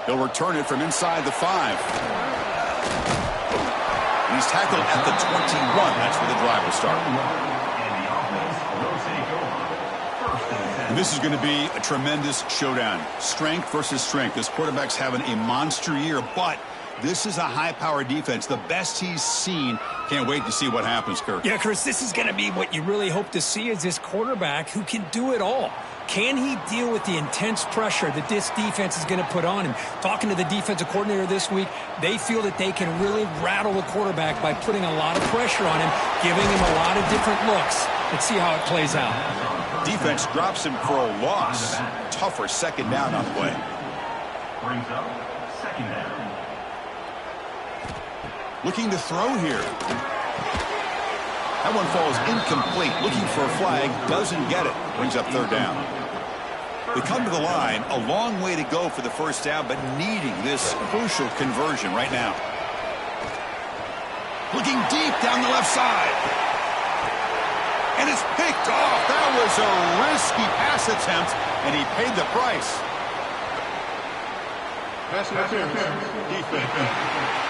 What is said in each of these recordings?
He'll return it from inside the 5. And he's tackled at the 21. That's where the drive will start. And this is going to be a tremendous showdown. Strength versus strength. This quarterback's having a monster year, but this is a high-powered defense, the best he's seen. Can't wait to see what happens, Kirk. Yeah, Chris, this is going to be what you really hope to see is this quarterback who can do it all. Can he deal with the intense pressure that this defense is going to put on him? Talking to the defensive coordinator this week, they feel that they can really rattle the quarterback by putting a lot of pressure on him, giving him a lot of different looks. Let's see how it plays out. Defense drops him for a loss. Tougher second down on the way. Brings up second down. Looking to throw here. That one falls incomplete. Looking for a flag. Doesn't get it. Brings up third down. They come to the line. A long way to go for the first down, but needing this crucial conversion right now. Looking deep down the left side. And it's picked off. That was a risky pass attempt, and he paid the price. Pass interference. Defense.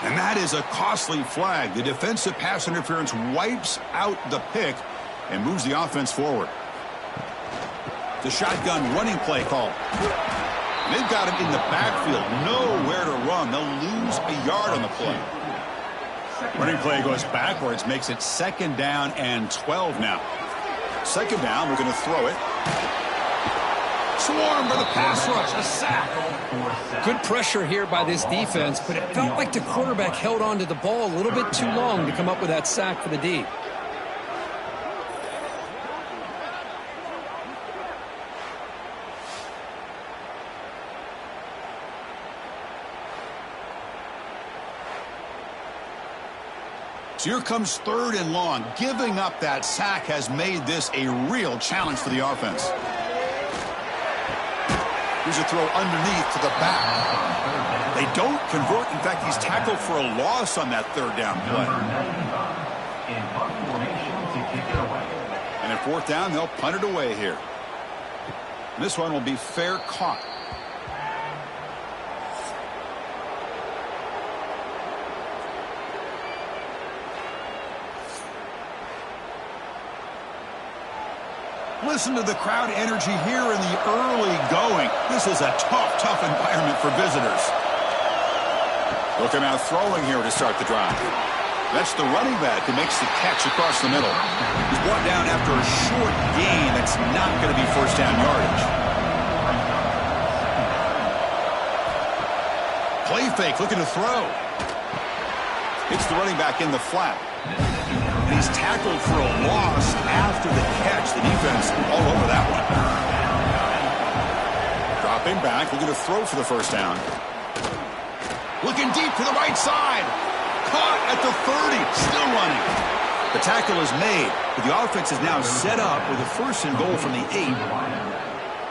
And that is a costly flag. The defensive pass interference wipes out the pick and moves the offense forward. The shotgun running play call. They've got him in the backfield. Nowhere to run. They'll lose a yard on the play. Running play goes backwards, makes it second down and 12 now. Second down, we're going to throw it. Swarm for the pass rush, a sack. Good pressure here by this defense, but it felt like the quarterback held on to the ball a little bit too long to come up with that sack for the D. So here comes third and long. Giving up that sack has made this a real challenge for the offense. Here's a throw underneath to the back. They don't convert. In fact, he's tackled for a loss on that third down play. And at fourth down, they'll punt it away here. And this one will be fair caught. Listen to the crowd energy here in the early going. This is a tough environment for visitors. Look him out throwing here to start the drive. That's the running back who makes the catch across the middle. He's brought down after a short gain. That's not going to be first down yardage. Play fake, looking to throw. Hits the running back in the flat. And he's tackled for a loss after the catch. The defense all over that one. Dropping back, looking to throw for the first down. Looking deep to the right side. Caught at the 30, still running. The tackle is made, but the offense is now set up with a first and goal from the 8.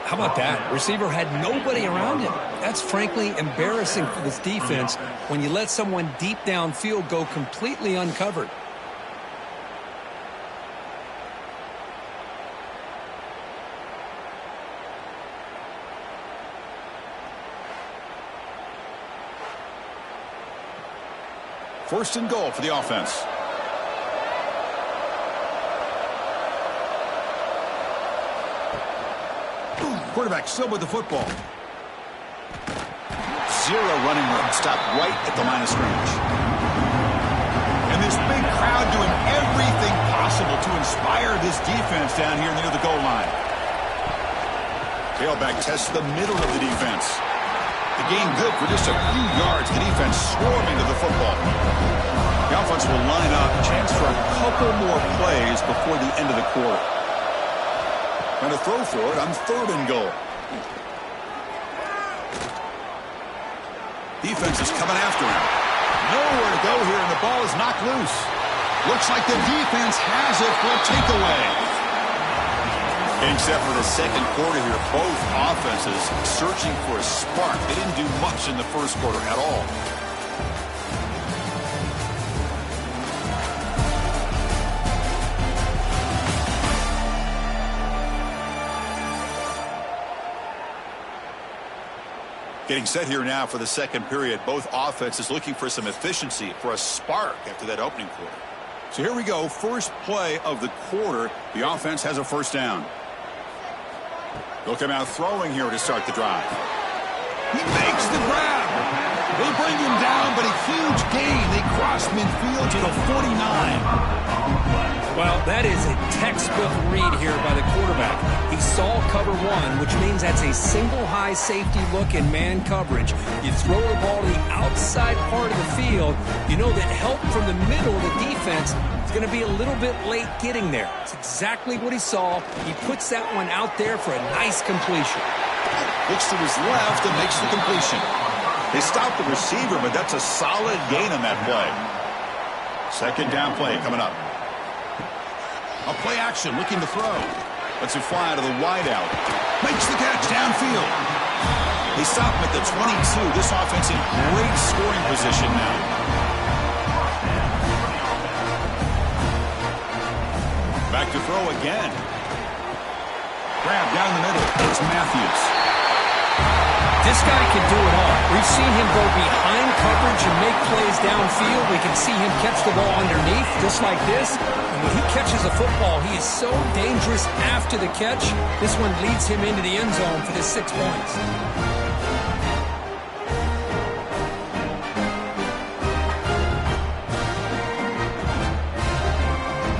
How about that? Receiver had nobody around him. That's frankly embarrassing for this defense when you let someone deep downfield go completely uncovered. First and goal for the offense. Quarterback still with the football. Zero running room. Stopped right at the line of scrimmage. And this big crowd doing everything possible to inspire this defense down here near the goal line. Tailback tests the middle of the defense. The gain good for just a few yards. The defense swarming to the football. The offense will line up. Chance for a couple more plays before the end of the quarter. Trying to throw for it on third and goal. Defense is coming after him. Nowhere to go here, and the ball is knocked loose. Looks like the defense has it for a takeaway. Except for the second quarter here, both offenses searching for a spark. They didn't do much in the first quarter at all. Getting set here now for the second period. Both offenses looking for some efficiency, for a spark after that opening quarter. So here we go. First play of the quarter. The offense has a first down. They'll come out throwing here to start the drive. He makes the grab. They bring him down, but a huge gain. They cross midfield to the 49. Well, that is a textbook read here by the quarterback. He saw cover one, which means that's a single high safety look in man coverage. You throw the ball to the outside part of the field, you know that help from the middle of the defense is going to be a little bit late getting there. It's exactly what he saw. He puts that one out there for a nice completion. Looks to his left and makes the completion. They stop the receiver, but that's a solid gain on that play. Second down play coming up. A play action, looking to throw. Lets it fly to the wideout. Makes the catch downfield. They stop him at the 22. This offense in great scoring position now. Back to throw again. Grab down the middle. It's Matthews. This guy can do it all. We've seen him go behind coverage and make plays downfield. We can see him catch the ball underneath, just like this. And when he catches a football, he is so dangerous after the catch. This one leads him into the end zone for the 6 points.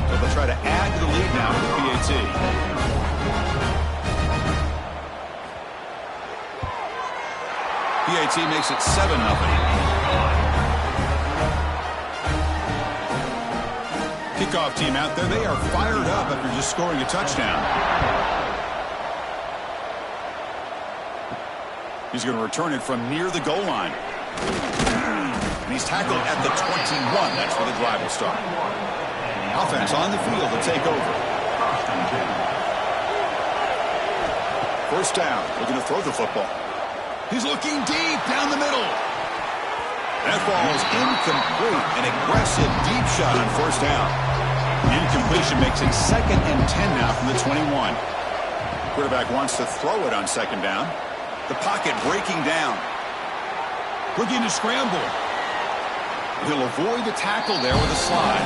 So they'll try to add to the lead now with the PAT. PAT makes it 7-0. Kickoff team out there. They are fired up after just scoring a touchdown. He's going to return it from near the goal line. And he's tackled at the 21. That's where the drive will start. Offense on the field to take over. First down. Looking to throw the football. He's looking deep down the middle. That ball is incomplete. An aggressive deep shot on first down. The incompletion makes it 2nd and 10 now from the 21. Quarterback wants to throw it on second down. The pocket breaking down. Looking to scramble. He'll avoid the tackle there with a slide.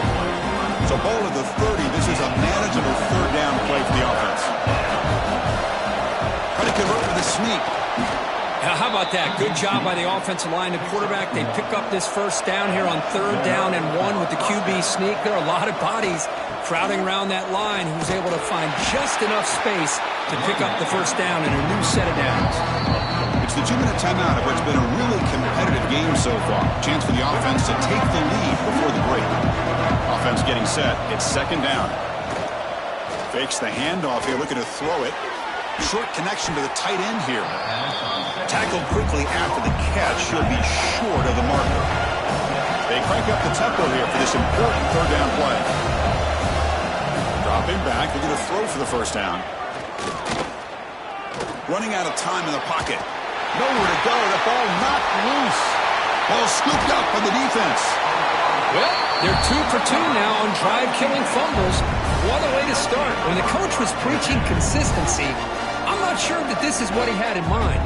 So ball to the 30. This is a manageable third down play for the offense. Try to convert with a sneak. Now, how about that? Good job by the offensive line and quarterback. They pick up this first down here on 3rd down and 1 with the QB sneak. There are a lot of bodies crowding around that line. He was able to find just enough space to pick up the first down in a new set of downs. It's the 2-minute timeout of what's been a really competitive game so far. Chance for the offense to take the lead before the break. Offense getting set. It's second down. Fakes the handoff here, looking to throw it. Short connection to the tight end here. Tackled quickly after the catch. He'll be short of the marker. They crank up the tempo here for this important third down play. Dropping back. They're going to throw for the first down. Running out of time in the pocket. Nowhere to go. The ball knocked loose. Ball scooped up by the defense. Well, they're 2 for 2 now on drive-killing fumbles. What a way to start. When the coach was preaching consistency, I'm not sure that this is what he had in mind.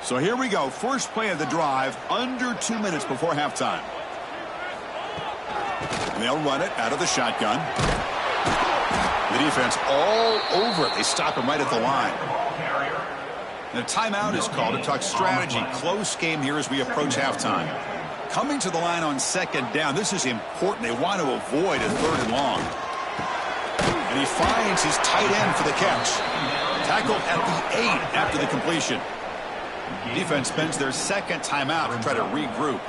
So here we go. First play of the drive, under 2 minutes before halftime. And they'll run it out of the shotgun. The defense all over it. They stop him right at the line. And a timeout is called to talk strategy. Close game here as we approach halftime. Coming to the line on second down. This is important. They want to avoid a 3rd and long. And he finds his tight end for the catch. Tackled at the 8 after the completion. Defense spends their second timeout to try to regroup.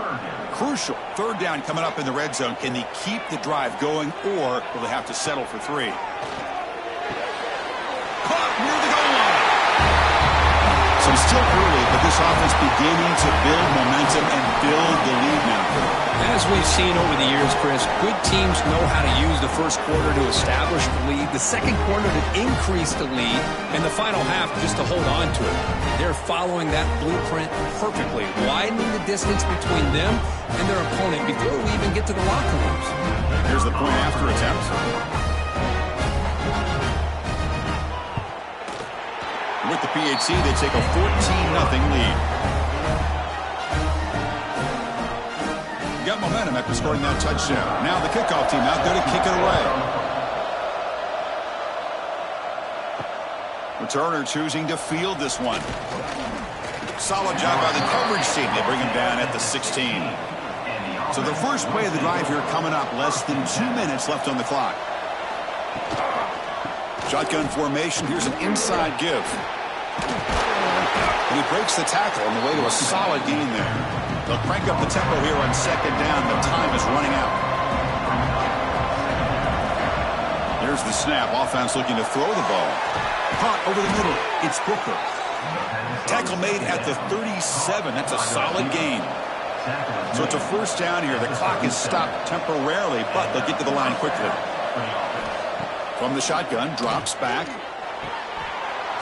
Crucial. 3rd down coming up in the red zone. Can they keep the drive going, or will they have to settle for 3? Caught near the goal line. So still early, but this this offense beginning to build momentum and build the lead now. As we've seen over the years, Chris, good teams know how to use the first quarter to establish the lead, the second quarter to increase the lead, and the final half just to hold on to it. They're following that blueprint perfectly, widening the distance between them and their opponent before we even get to the locker rooms. Here's the point after attempt. With the PHC, they take a 14-0 lead. Got momentum after scoring that touchdown. Now the kickoff team out there to kick it away. Returner choosing to field this one. Solid job by the coverage team. They bring him down at the 16. So the first play of the drive here coming up. Less than 2 minutes left on the clock. Shotgun formation. Here's an inside give. And he breaks the tackle on the way to a solid gain there. They'll crank up the tempo here on second down. The time is running out. There's the snap. Offense looking to throw the ball. Caught over the middle. It's Booker. Tackle made at the 37. That's a solid gain. So it's a first down here. The clock is stopped temporarily, but they'll get to the line quickly. From the shotgun, drops back.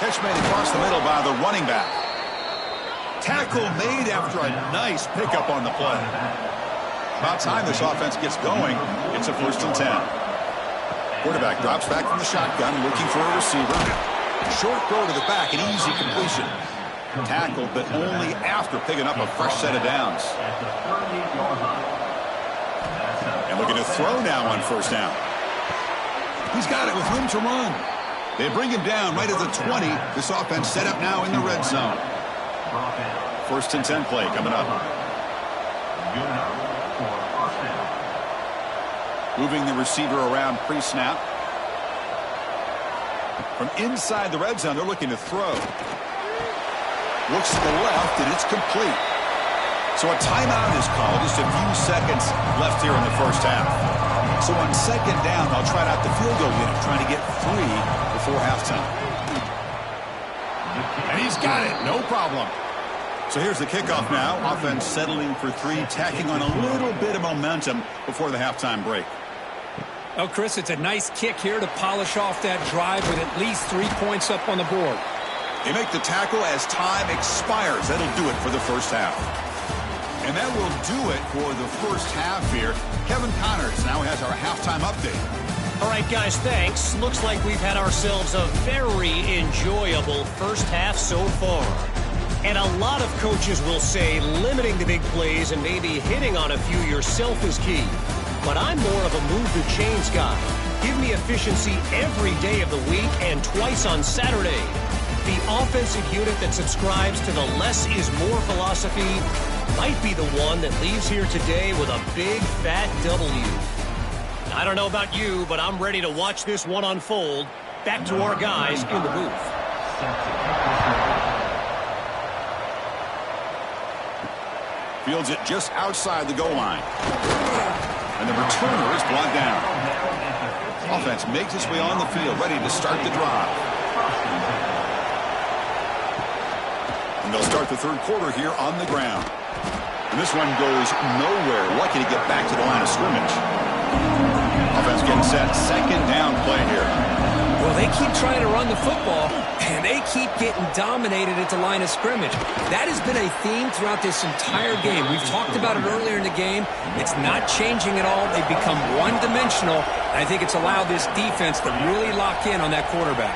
Catch made across the middle by the running back. Tackle made after a nice pickup on the play. About time this offense gets going. It's a 1st and 10. Quarterback drops back from the shotgun, looking for a receiver. Short throw to the back, an easy completion. Tackled, but only after picking up a fresh set of downs. And looking to throw now on 1st down. He's got it with room to run. They bring him down right at the 20. This offense set up now in the red zone. 1st and 10 play coming up. Moving the receiver around pre-snap. From inside the red zone, they're looking to throw. Looks to the left, and it's complete. So a timeout is called. Just a few seconds left here in the first half. So on second down, they'll try out the field goal unit, trying to get 3 before halftime. And he's got it. No problem. So here's the kickoff now. Offense settling for 3, tacking on a little bit of momentum before the halftime break. Well, Chris, it's a nice kick here to polish off that drive with at least 3 points up on the board. They make the tackle as time expires. That'll do it for the first half. And that will do it for the first half here. Kevin Connors now has our halftime update. All right, guys, thanks. Looks like we've had ourselves a very enjoyable first half so far. And a lot of coaches will say limiting the big plays and maybe hitting on a few yourself is key. But I'm more of a move the chains guy. Give me efficiency every day of the week and twice on Saturday. The offensive unit that subscribes to the less is more philosophy might be the one that leaves here today with a big fat W. I don't know about you, but I'm ready to watch this one unfold. Back to our guys in the booth. Fields it just outside the goal line. And the returner is brought down. Offense makes its way on the field, ready to start the drive. And they'll start the third quarter here on the ground. And this one goes nowhere. Lucky to get back to the line of scrimmage. Offense getting set. Second down play here. Well, they keep trying to run the football, and they keep getting dominated at the line of scrimmage. That has been a theme throughout this entire game. We've talked about it earlier in the game. It's not changing at all. They've become one-dimensional. I think it's allowed this defense to really lock in on that quarterback.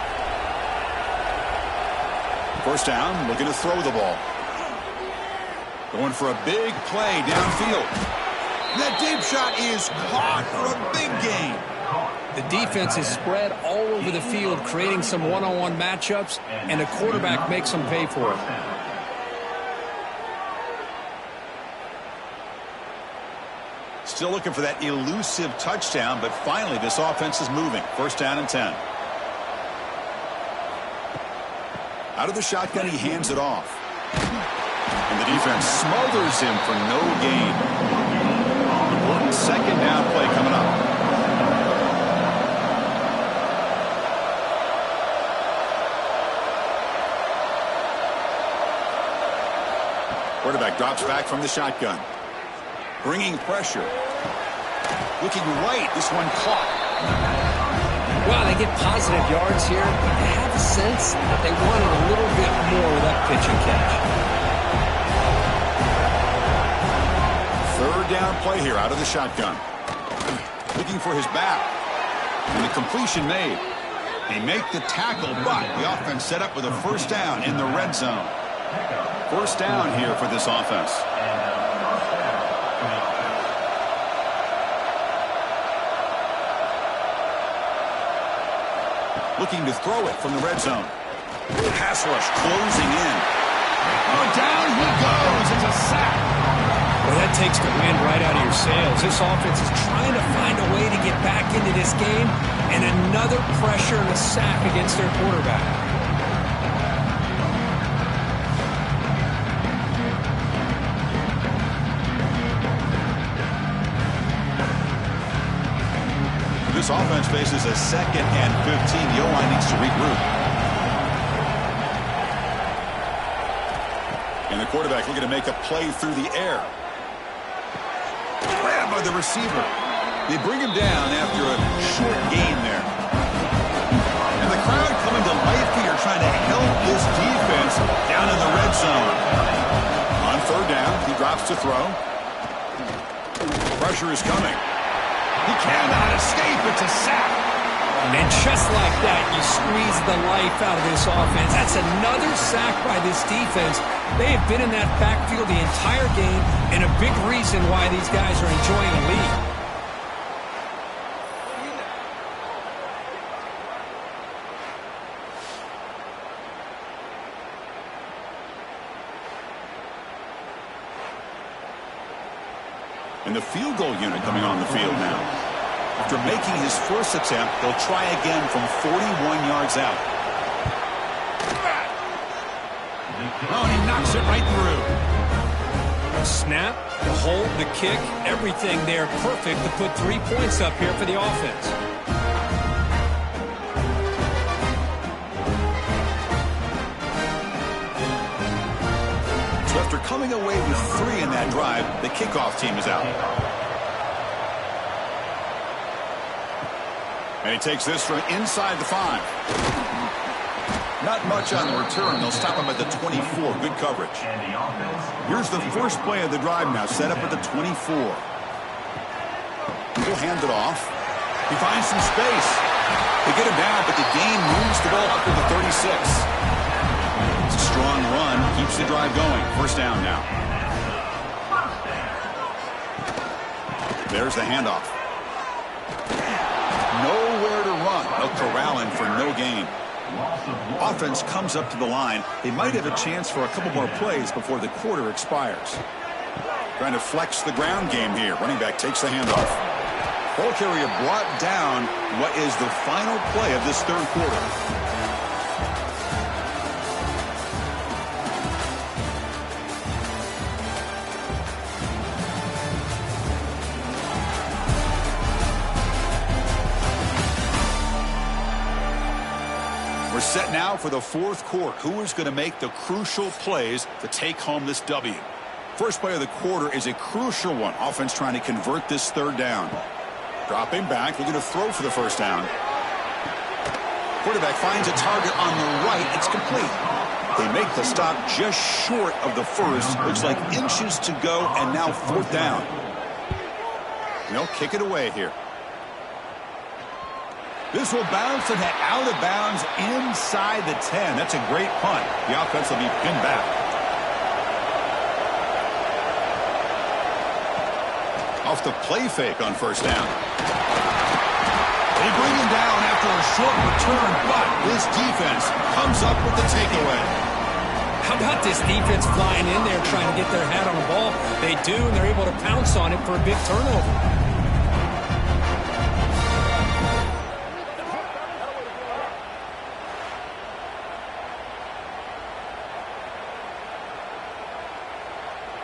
First down, looking to throw the ball. Going for a big play downfield. That deep shot is caught for a big gain. The defense is spread all over the field, creating some one-on-one matchups, and the quarterback makes them pay for it. Still looking for that elusive touchdown, but finally this offense is moving. First down and 10. Out of the shotgun, he hands it off. And the defense smothers him for no gain. Important second down play coming up. Quarterback drops back from the shotgun. Bringing pressure. Looking right. This one caught. Well, they get positive yards here, but I have a sense that they wanted a little bit more with that pitch and catch. Third down play here out of the shotgun. Looking for his back. And the completion made. They make the tackle, but the offense set up with a first down in the red zone. First down here for this offense. Looking to throw it from the red zone. Pass rush closing in. Oh, down he goes. It's a sack. Well, that takes the wind right out of your sails. This offense is trying to find a way to get back into this game, and another pressure and a sack against their quarterback. This offense faces a 2nd and 15. The O-line needs to regroup. And the quarterback looking to make a play through the air. Grabbed by the receiver. They bring him down after a short gain there. And the crowd coming to life here trying to help this defense down in the red zone. On third down, he drops to throw. Pressure is coming. He cannot escape. It's a sack. And just like that, you squeeze the life out of this offense. That's another sack by this defense. They have been in that backfield the entire game, and a big reason why these guys are enjoying a lead. And the field goal unit coming on the field now. After making his first attempt, they'll try again from 41 yards out. Oh, and he knocks it right through. The snap, the hold, the kick, everything there perfect to put 3 points up here for the offense. So after coming away with 3 in that drive, the kickoff team is out. And he takes this from inside the 5. Not much on the return. They'll stop him at the 24. Good coverage. Here's the first play of the drive now, set up at the 24. He'll hand it off. He finds some space. They get him down, but the gain moves the ball up to the 36. It's a strong run. Keeps the drive going. First down now. There's the handoff. Nowhere to run. They'll corral him for no gain. Offense comes up to the line. They might have a chance for a couple more plays before the quarter expires. Trying to flex the ground game here. Running back takes the handoff. Ball carrier brought down. What is the final play of this third quarter? We're set now for the fourth quarter. Who is going to make the crucial plays to take home this W? First play of the quarter is a crucial one. Offense trying to convert this third down. Dropping back, looking to throw for the first down. Quarterback finds a target on the right. It's complete. They make the stop just short of the first. Looks like inches to go, and now fourth down. They'll kick it away here. This will bounce and head out of bounds inside the 10. That's a great punt. The offense will be pinned back. Off the play fake on first down. They bring him down after a short return, but this defense comes up with the takeaway. How about this defense flying in there trying to get their hat on the ball? They do, and they're able to pounce on it for a big turnover.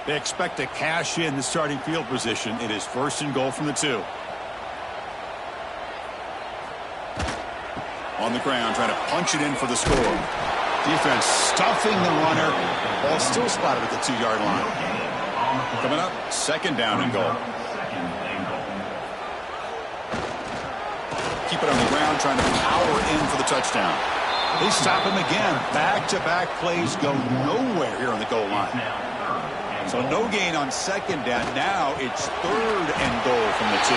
They expect to cash in the starting field position. It is first and goal from the 2. On the ground, trying to punch it in for the score. Defense stuffing the runner. Ball still spotted at the 2-yard line. Coming up, second down and goal. Keep it on the ground, trying to power in for the touchdown. They stop him again. Back-to-back plays go nowhere here on the goal line. So no gain on second down. Now it's third and goal from the 2.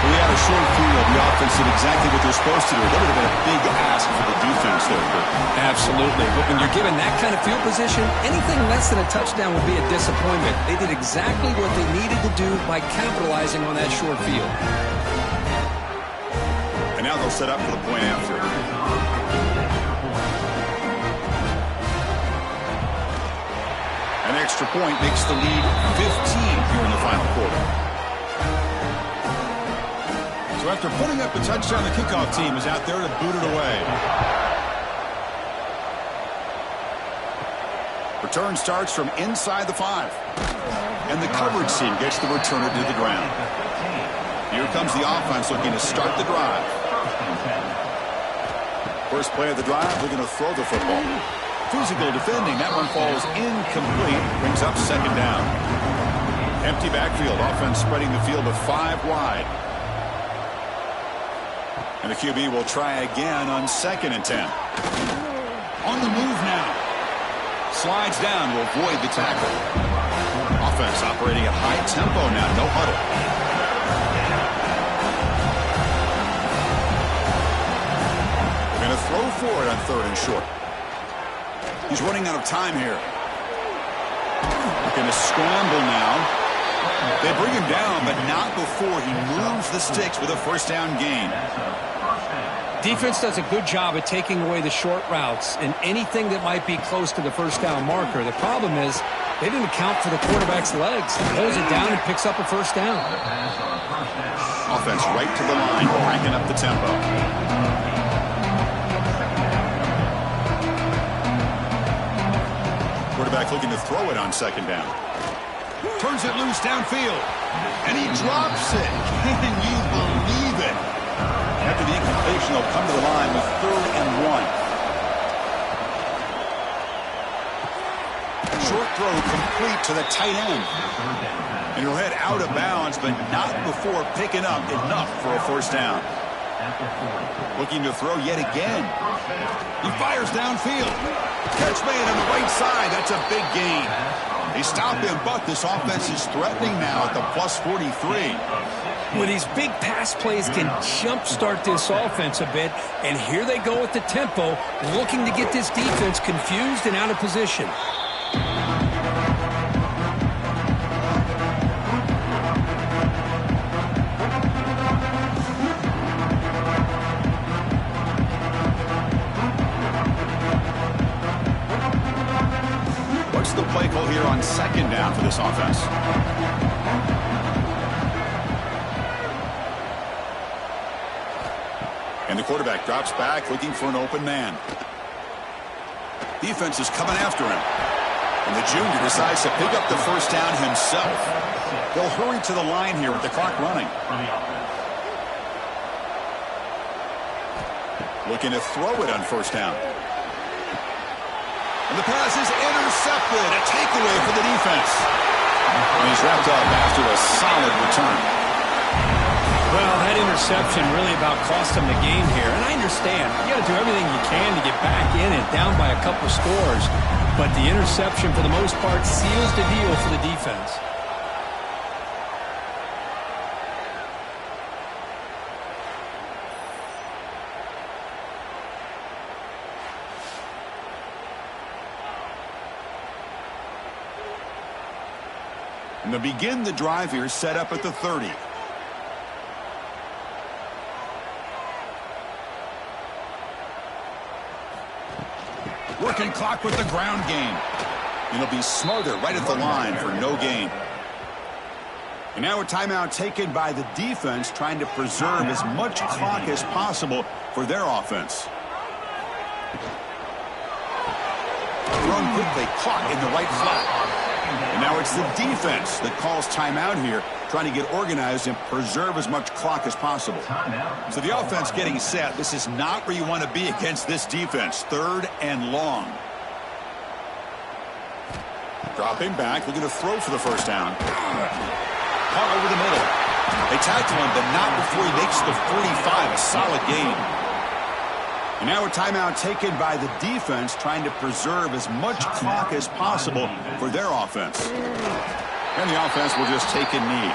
We had a short field. The offense did exactly what they're supposed to do. That would have been a big ask for the defense there. Absolutely. But when you're given that kind of field position, anything less than a touchdown would be a disappointment. They did exactly what they needed to do by capitalizing on that short field. And now they'll set up for the point after. An extra point makes the lead 15 here in the final quarter. So after putting up a touchdown, the kickoff team is out there to boot it away. Return starts from inside the 5. And the coverage team gets the returner to the ground. Here comes the offense looking to start the drive. First play of the drive, they're going to throw the football. Physical defending, that one falls incomplete, brings up second down. Empty backfield, offense spreading the field with 5 wide. And the QB will try again on 2nd and 10. On the move now. Slides down to avoid the tackle. Offense operating at high tempo now, no huddle. They're going to throw for it on 3rd and short. He's running out of time here. They're going to scramble now. They bring him down, but not before he moves the sticks with a first down gain. Defense does a good job at taking away the short routes and anything that might be close to the first down marker. The problem is they didn't account for the quarterback's legs. He pulls it down and picks up a first down. Offense right to the line, cranking up the tempo. Quarterback looking to throw it on 2nd down. Turns it loose downfield. And he drops it. Can you believe it? After the incompletion, they'll come to the line with 3rd and 1. Short throw complete to the tight end. And he'll head out of bounds, but not before picking up enough for a first down. Looking to throw yet again. He fires downfield. Catch made on the right side. That's a big gain. They stop him, but this offense is threatening now at the +43. Well, these big pass plays can jumpstart this offense a bit, and here they go with the tempo, looking to get this defense confused and out of position. What's the play call here on 2nd down for this offense? And the quarterback drops back, looking for an open man. Defense is coming after him. And the junior decides to pick up the first down himself. They'll hurry to the line here with the clock running. Looking to throw it on first down. And the pass is intercepted. A takeaway for the defense. And he's wrapped up after a solid return. Well, that interception really about cost them the game here. And I understand. You got to do everything you can to get back in and down by a couple scores. But the interception, for the most part, seals the deal for the defense. And to begin the drive here, set up at the 30. Working clock with the ground game. And it'll be smothered right at the line for no gain. And now a timeout taken by the defense, trying to preserve as much clock as possible for their offense. Thrown quickly, caught in the right flat. And now it's the defense that calls timeout here trying to get organized and preserve as much clock as possible. So the offense getting set. This is not where you want to be against this defense. 3rd and long. Dropping back, looking to throw for the first down. Caught over the middle. They tackle him, but not before he makes the 45. A solid gain. And now a timeout taken by the defense, trying to preserve as much clock as possible for their offense. And the offense will just take a knee.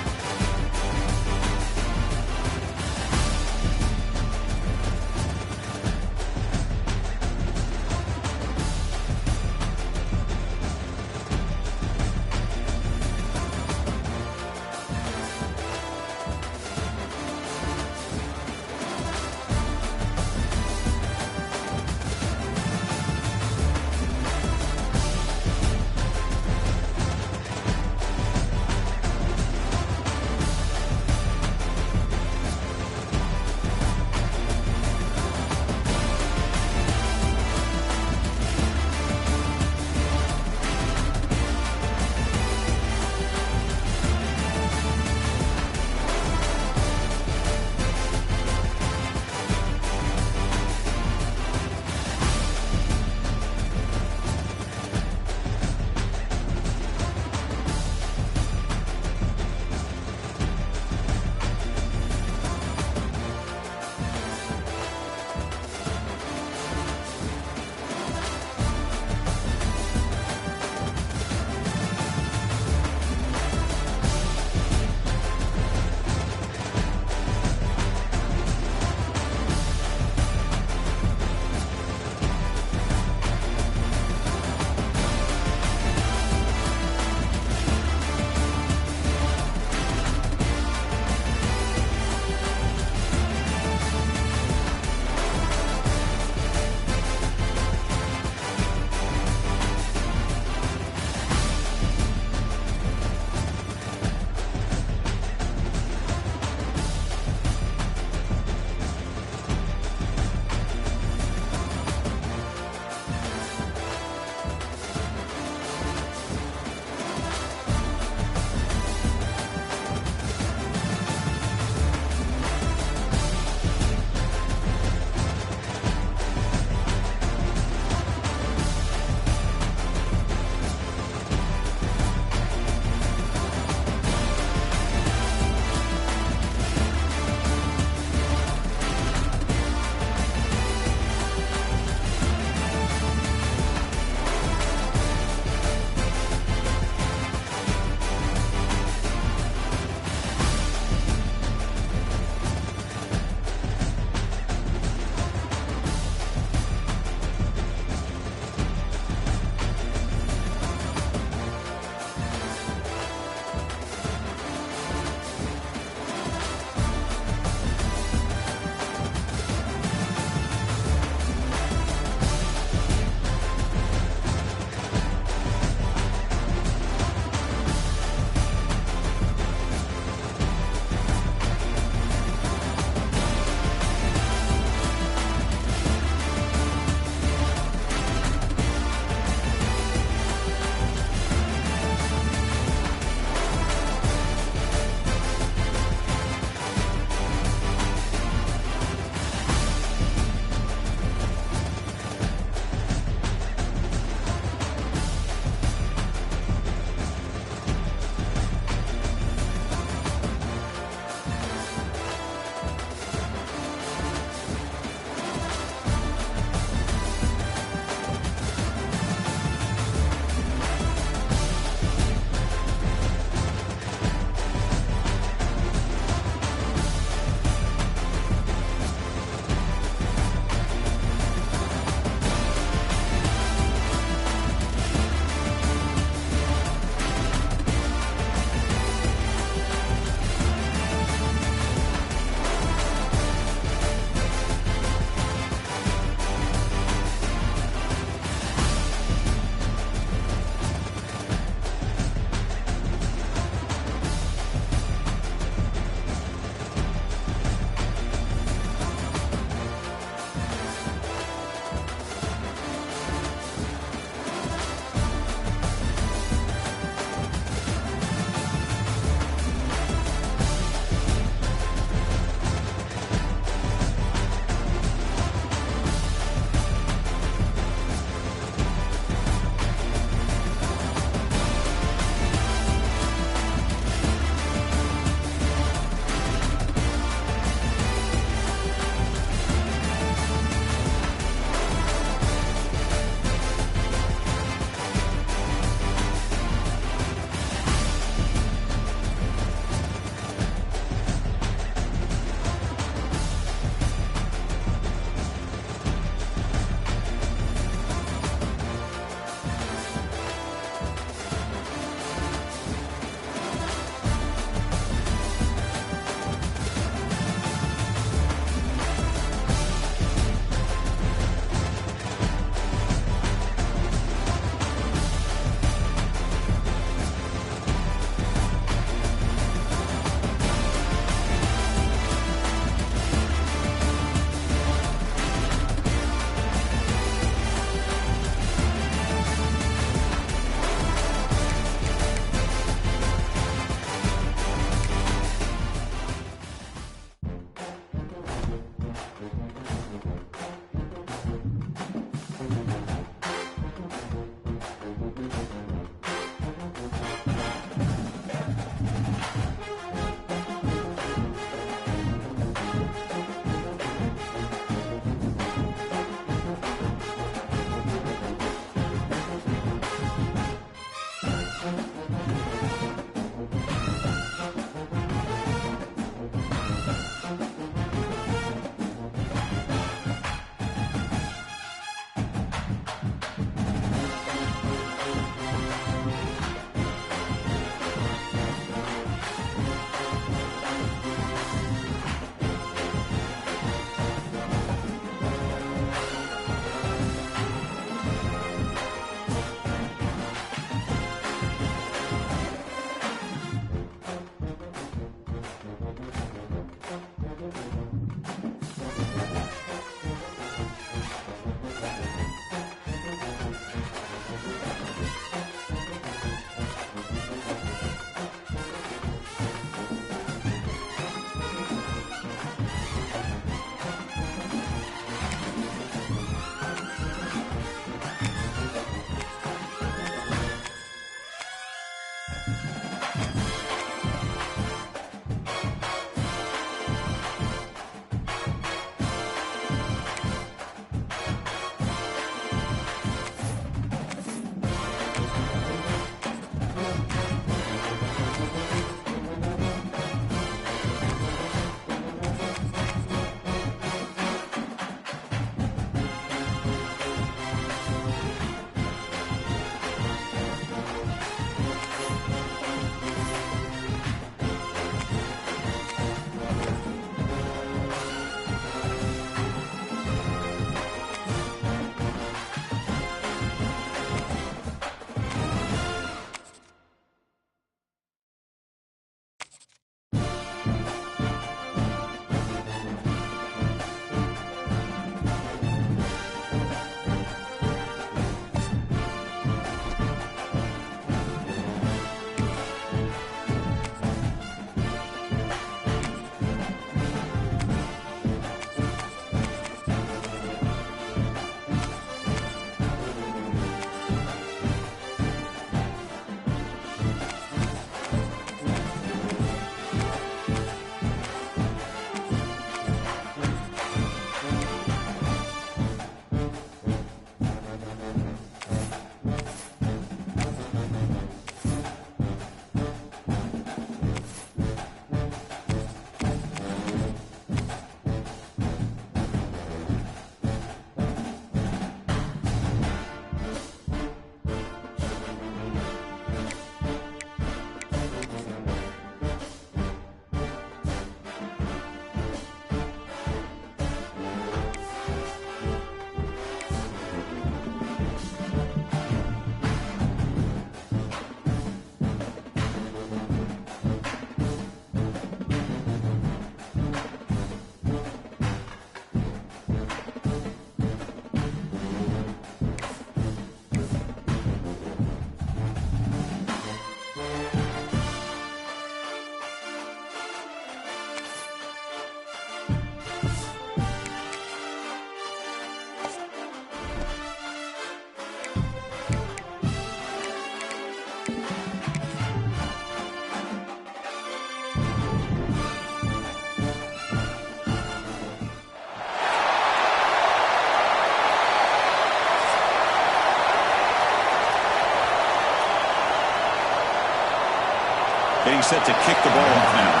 Getting set to kick the ball off now.